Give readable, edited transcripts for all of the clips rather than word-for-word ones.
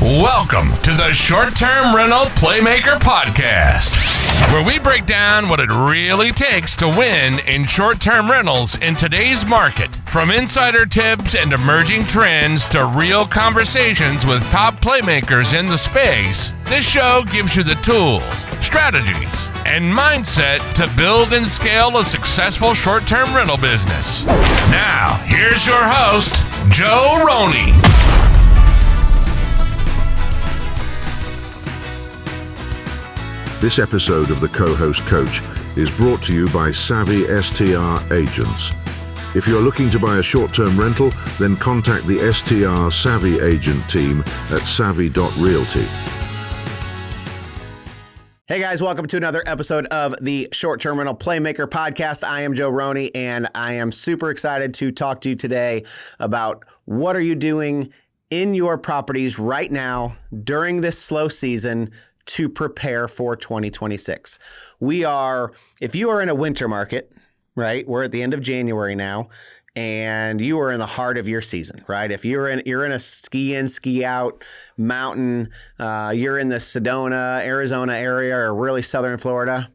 Welcome to the Short-Term Rental Playmaker Podcast, where we break down what it really takes to win in short-term rentals in today's market. From insider tips and emerging trends to real conversations with top playmakers in the space, this show gives you the tools, strategies, and mindset to build and scale a successful short-term rental business. Now, here's your host, Joe Roney. This episode of The Co-Host Coach is brought to you by Savvy STR Agents. If you're looking to buy a short-term rental, then contact the STR Savvy Agent team at savvy.realty. Hey guys, welcome to another episode of the Short-Term Rental Playmaker Podcast. I am Joe Roney, and I am super excited to talk to you today about what are you doing in your properties right now during this slow season to prepare for 2026. If you are in a winter market, right? We're at the end of January now, and you are in the heart of your season, right? If you're in a ski in, ski out mountain, you're in the Sedona, Arizona area, or really southern Florida,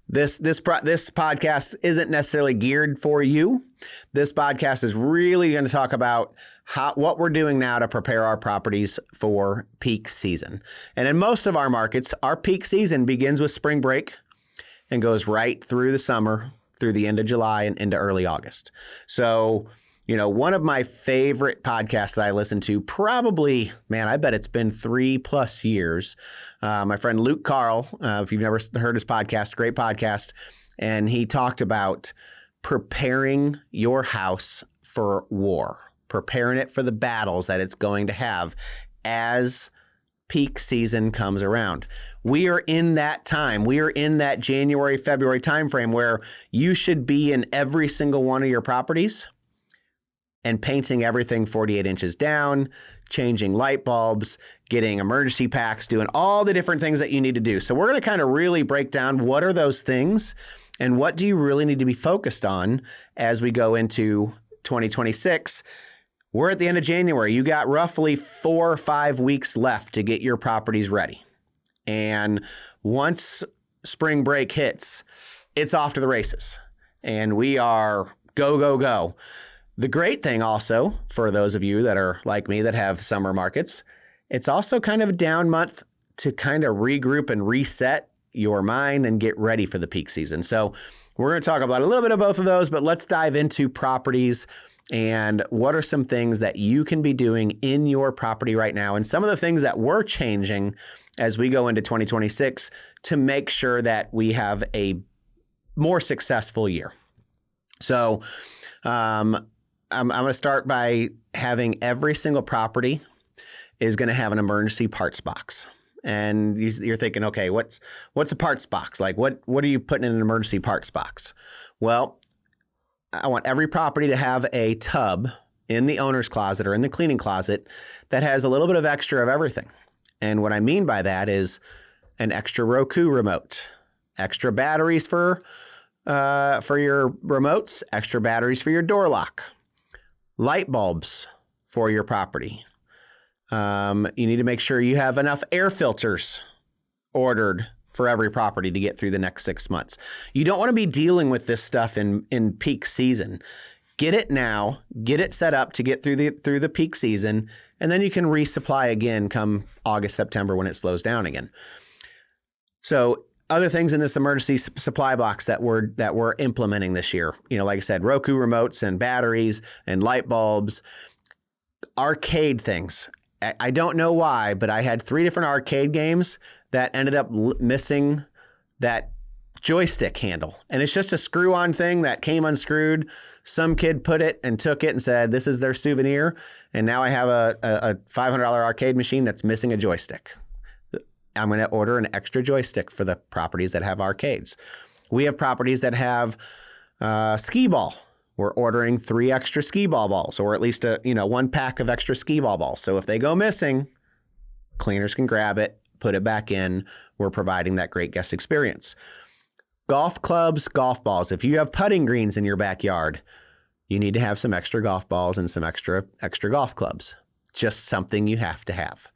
this podcast isn't necessarily geared for you. This podcast is really going to talk about what we're doing now to prepare our properties for peak season. And in most of our markets, our peak season begins with spring break and goes right through the summer, through the end of July and into early August. So, one of my favorite podcasts that I listen to probably, I bet it's been 3+ years. My friend Luke Carl, if you've never heard his podcast, great podcast. And he talked about preparing your house for war. Preparing it for the battles that it's going to have as peak season comes around. We are in that time. We are in that January, February timeframe where you should be in every single one of your properties and painting everything 48 inches down, changing light bulbs, getting emergency packs, doing all the different things that you need to do. So we're going to kind of really break down what are those things and what do you really need to be focused on as we go into 2026. We're at the end of January. You got roughly 4 or 5 weeks left to get your properties ready. And once spring break hits, it's off to the races. And we are go, go, go. The great thing also, for those of you that are like me that have summer markets, it's also kind of a down month to kind of regroup and reset your mind and get ready for the peak season. So we're going to talk about a little bit of both of those, but let's dive into properties and what are some things that you can be doing in your property right now, and some of the things that we're changing as we go into 2026 to make sure that we have a more successful year. So I'm going to start by having every single property is going to have an emergency parts box. And you're thinking, okay, what's a parts box? Like what are you putting in an emergency parts box? Well, I want every property to have a tub in the owner's closet or in the cleaning closet that has a little bit of extra of everything. And what I mean by that is an extra Roku remote, extra batteries for your remotes, extra batteries for your door lock, light bulbs for your property. You need to make sure you have enough air filters ordered for every property to get through the next 6 months. You don't want to be dealing with this stuff in peak season. Get it now, get it set up to get through the peak season, and then you can resupply again come August, September when it slows down again. So other things in this emergency supply box that we're implementing this year, like I said, Roku remotes and batteries and light bulbs, arcade things. I don't know why, but I had 3 different arcade games that ended up missing that joystick handle. And it's just a screw-on thing that came unscrewed. Some kid put it and took it and said, this is their souvenir. And now I have a $500 arcade machine that's missing a joystick. I'm going to order an extra joystick for the properties that have arcades. We have properties that have skee ball. We're ordering 3 extra skee ball balls, or at least 1 pack of extra skee ball balls. So if they go missing, cleaners can grab it, put it back in. We're providing that great guest experience. Golf clubs, golf balls. If you have putting greens in your backyard, you need to have some extra golf balls and some extra golf clubs. Just something you have to have.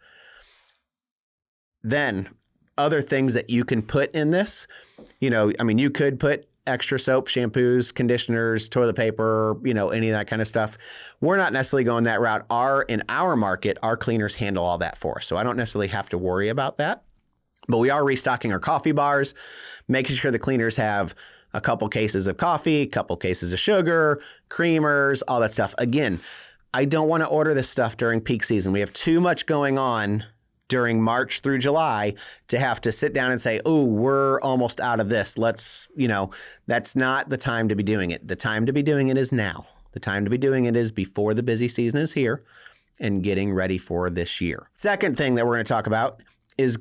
Then other things that you can put in this, you could put extra soap, shampoos, conditioners, toilet paper, any of that kind of stuff. We're not necessarily going that route. In our market, our cleaners handle all that for us. So I don't necessarily have to worry about that. But we are restocking our coffee bars, making sure the cleaners have a couple cases of coffee, a couple cases of sugar, creamers, all that stuff. Again, I don't want to order this stuff during peak season. We have too much going on during March through July to have to sit down and say, oh, we're almost out of this. That's not the time to be doing it. The time to be doing it is now. The time to be doing it is before the busy season is here and getting ready for this year. Second thing that we're going to talk about is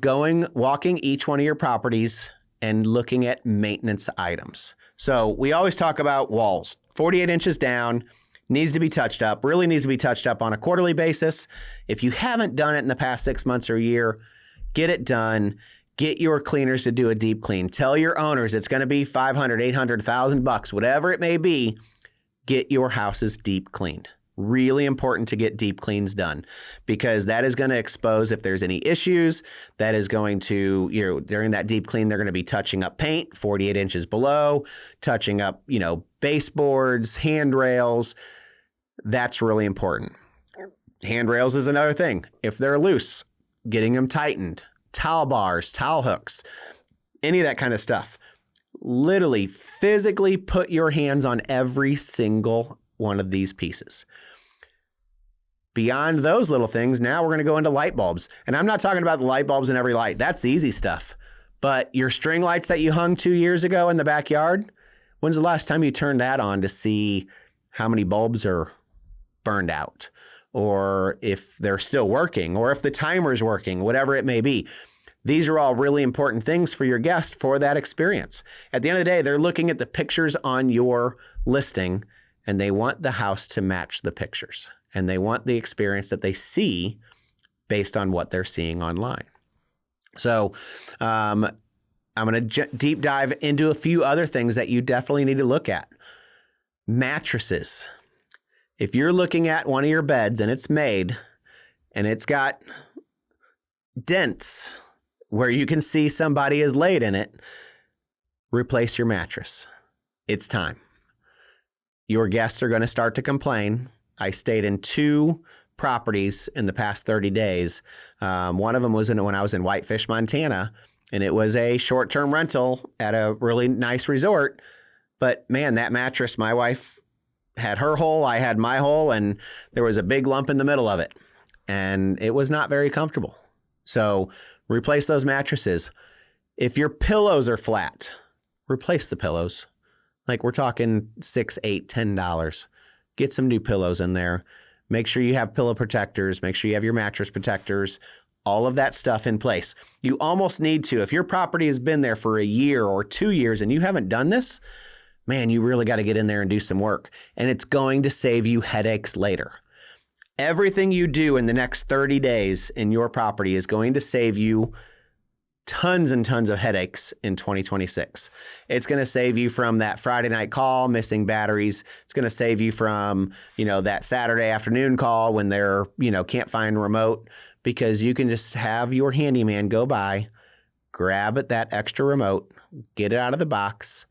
walking each one of your properties and looking at maintenance items. So we always talk about walls, 48 inches down, needs to be touched up, really needs to be touched up on a quarterly basis. If you haven't done it in the past 6 months or a year, get it done. Get your cleaners to do a deep clean. Tell your owners it's going to be $500, $800, $1,000, whatever it may be. Get your houses deep cleaned. Really important to get deep cleans done because that is going to expose if there's any issues. That is going to, during that deep clean, they're going to be touching up paint 48 inches below, touching up, baseboards, handrails. That's really important. Handrails is another thing. If they're loose, getting them tightened, towel bars, towel hooks, any of that kind of stuff. Literally, physically put your hands on every single one of these pieces. Beyond those little things, now we're going to go into light bulbs. And I'm not talking about the light bulbs in every light. That's the easy stuff. But your string lights that you hung 2 years ago in the backyard, when's the last time you turned that on to see how many bulbs are burned out, or if they're still working, or if the timer's working, whatever it may be? These are all really important things for your guest for that experience. At the end of the day, they're looking at the pictures on your listing and they want the house to match the pictures and they want the experience that they see based on what they're seeing online. So I'm going to deep dive into a few other things that you definitely need to look at. Mattresses. If you're looking at one of your beds and it's made and it's got dents where you can see somebody is laid in it, replace your mattress. It's time. Your guests are going to start to complain. I stayed in 2 properties in the past 30 days. One of them was when I was in Whitefish, Montana, and it was a short-term rental at a really nice resort. But man, that mattress, my wife had her hole, I had my hole, and there was a big lump in the middle of it. And it was not very comfortable. So replace those mattresses. If your pillows are flat, replace the pillows. Like we're talking $6, $8, $10. Get some new pillows in there. Make sure you have pillow protectors. Make sure you have your mattress protectors. All of that stuff in place. You almost need to. If your property has been there for a year or 2 years and you haven't done this, man, you really got to get in there and do some work. And it's going to save you headaches later. Everything you do in the next 30 days in your property is going to save you tons and tons of headaches in 2026. It's going to save you from that Friday night call, missing batteries. It's going to save you from, that Saturday afternoon call when they're, can't find a remote, because you can just have your handyman go by, grab that extra remote, get it out of the box,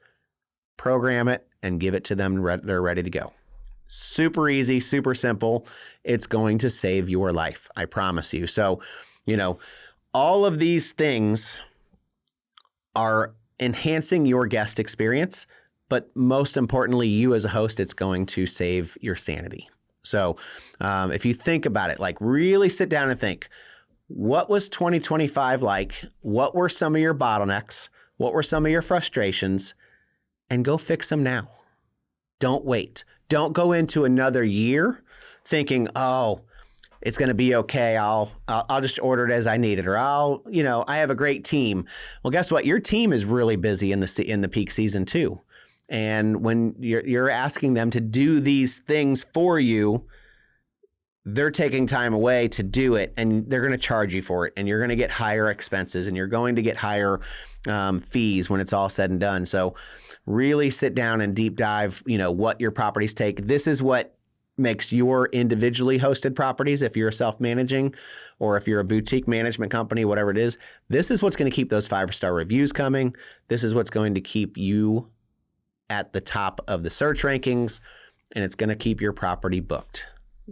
program it, and give it to them. They're ready to go. Super easy, super simple. It's going to save your life. I promise you. So, all of these things are enhancing your guest experience, but most importantly, you as a host, it's going to save your sanity. So if you think about it, like really sit down and think, what was 2025 like? What were some of your bottlenecks? What were some of your frustrations? And go fix them now. Don't wait. Don't go into another year thinking, oh, it's going to be okay. I'll just order it as I need it, or I have a great team. Well, guess what? Your team is really busy in the peak season too. And when you're asking them to do these things for you, they're taking time away to do it, and they're going to charge you for it, and you're going to get higher expenses, and you're going to get higher fees when it's all said and done. So really sit down and deep dive, what your properties take. This is what makes your individually hosted properties, if you're self-managing or if you're a boutique management company, whatever it is, this is what's going to keep those 5-star reviews coming. This is what's going to keep you at the top of the search rankings, and it's going to keep your property booked.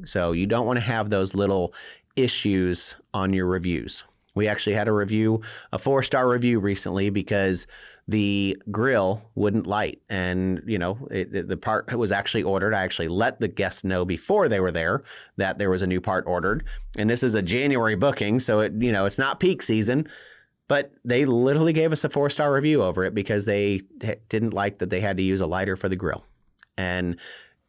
So you don't want to have those little issues on your reviews. We actually had a 4-star review recently because the grill wouldn't light. And, the part was actually ordered. I actually let the guests know before they were there that there was a new part ordered. And this is a January booking, so it's not peak season. But they literally gave us a 4-star review over it because they didn't like that they had to use a lighter for the grill. And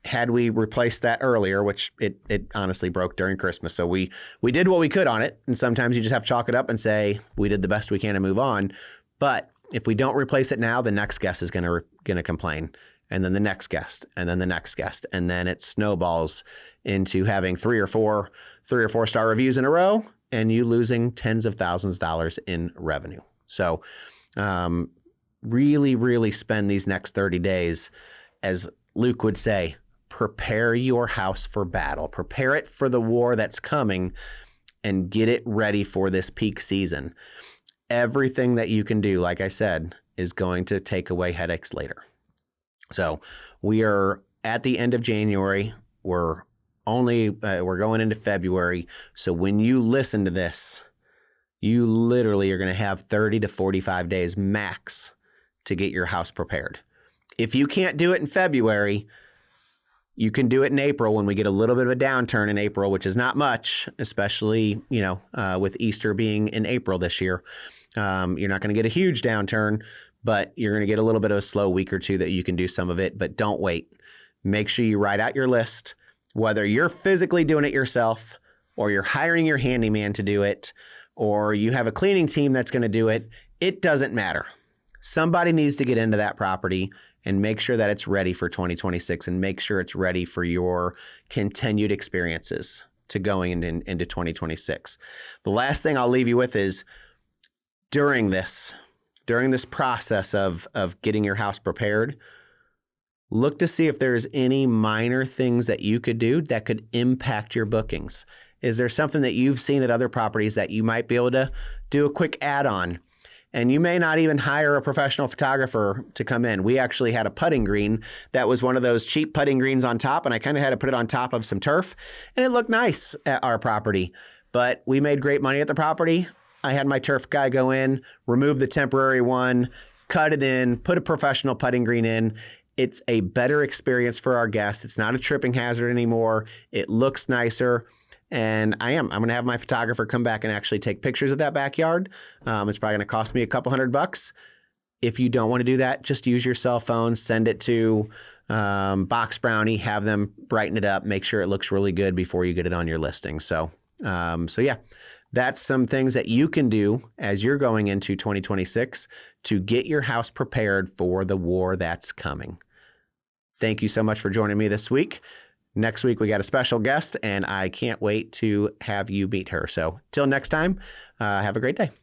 had we replaced that earlier, which it honestly broke during Christmas. So we did what we could on it. And sometimes you just have to chalk it up and say, we did the best we can and move on. But if we don't replace it now, the next guest is going to complain. And then the next guest, and then the next guest. And then it snowballs into having 3 or 4-star reviews in a row, and you losing tens of thousands of dollars in revenue. So really, really spend these next 30 days, as Luke would say, prepare your house for battle. Prepare it for the war that's coming and get it ready for this peak season. Everything that you can do, like I said, is going to take away headaches later. So we are at the end of January. We're going into February. So when you listen to this, you literally are going to have 30 to 45 days max to get your house prepared. If you can't do it in February, you can do it in April when we get a little bit of a downturn in April, which is not much, especially, with Easter being in April this year. You're not going to get a huge downturn, but you're going to get a little bit of a slow week or two that you can do some of it, but don't wait. Make sure you write out your list, whether you're physically doing it yourself or you're hiring your handyman to do it, or you have a cleaning team that's going to do it. It doesn't matter. Somebody needs to get into that property and make sure that it's ready for 2026 and make sure it's ready for your continued experiences to going into 2026. The last thing I'll leave you with is during this process of getting your house prepared, look to see if there's any minor things that you could do that could impact your bookings. Is there something that you've seen at other properties that you might be able to do a quick add-on? And you may not even hire a professional photographer to come in. We actually had a putting green that was one of those cheap putting greens on top, and I kind of had to put it on top of some turf, and it looked nice at our property. But we made great money at the property. I had my turf guy go in, remove the temporary one, cut it in, put a professional putting green in. It's a better experience for our guests. It's not a tripping hazard anymore. It looks nicer. And I'm going to have my photographer come back and actually take pictures of that backyard. It's probably going to cost me a couple $100. If you don't want to do that, just use your cell phone, send it to Box Brownie, have them brighten it up, make sure it looks really good before you get it on your listing. So yeah, that's some things that you can do as you're going into 2026 to get your house prepared for the war that's coming. Thank you so much for joining me this week. Next week, we got a special guest, and I can't wait to have you meet her. So till next time, have a great day.